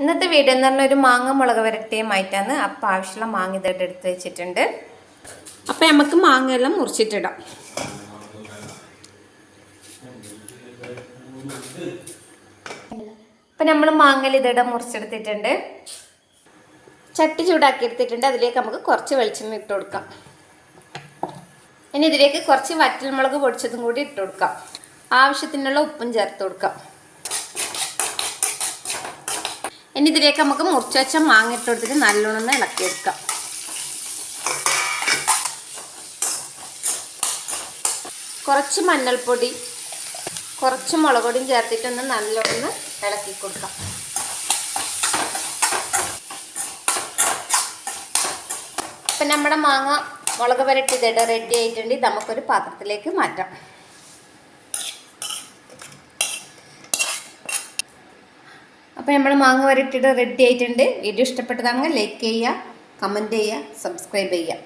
ഇന്നത്തെ വീഡിയോ എന്ന് പറഞ്ഞാൽ ഒരു മാങ്ങ മുളക് വരട്ടിയുമായിട്ടാണ്. അപ്പം ആവശ്യമുള്ള മാങ്ങ ഇതായിട്ട് എടുത്ത് വെച്ചിട്ടുണ്ട്. അപ്പം നമുക്ക് മാങ്ങയെല്ലാം മുറിച്ചിട്ടിടാം. അപ്പം നമ്മൾ മാങ്ങയിൽ ഇതിടെ മുറിച്ചെടുത്തിട്ടുണ്ട്. ചട്ടി ചൂടാക്കി എടുത്തിട്ടുണ്ട്. അതിലേക്ക് നമുക്ക് കുറച്ച് വെളിച്ചെണ്ണ ഇട്ട് കൊടുക്കാം. ഇനി ഇതിലേക്ക് കുറച്ച് വറ്റൽമുളക് പൊടിച്ചതും കൂടി ഇട്ട് കൊടുക്കാം. ആവശ്യത്തിനുള്ള ഉപ്പും ചേർത്ത് കൊടുക്കാം. ഇനി ഇതിലേക്ക് നമുക്ക് മുറിച്ച് വെച്ച മാങ്ങ ഇട്ട് കൊടുത്തിട്ട് നല്ലോണം ഇളക്കിയെടുക്കാം. കുറച്ച് മഞ്ഞൾപ്പൊടി കുറച്ച് മുളക് പൊടിയും ചേർത്തിട്ടൊന്ന് നല്ലോണം ഇളക്കി കൊടുക്കാം. ഇപ്പം നമ്മുടെ മാങ്ങ മുളക് വരട്ടി ഇതേടെ റെഡി ആയിട്ടുണ്ട്. ഇത് നമുക്കൊരു പാത്രത്തിലേക്ക് മാറ്റാം. അപ്പോൾ നമ്മൾ മാങ്ങ വരട്ടിയിട്ട് റെഡി ആയിട്ടുണ്ട്. വീഡിയോ ഇഷ്ടപ്പെട്ടതാണെങ്കിൽ ലൈക്ക് ചെയ്യുക, കമൻറ്റ് ചെയ്യുക, സബ്സ്ക്രൈബ് ചെയ്യുക.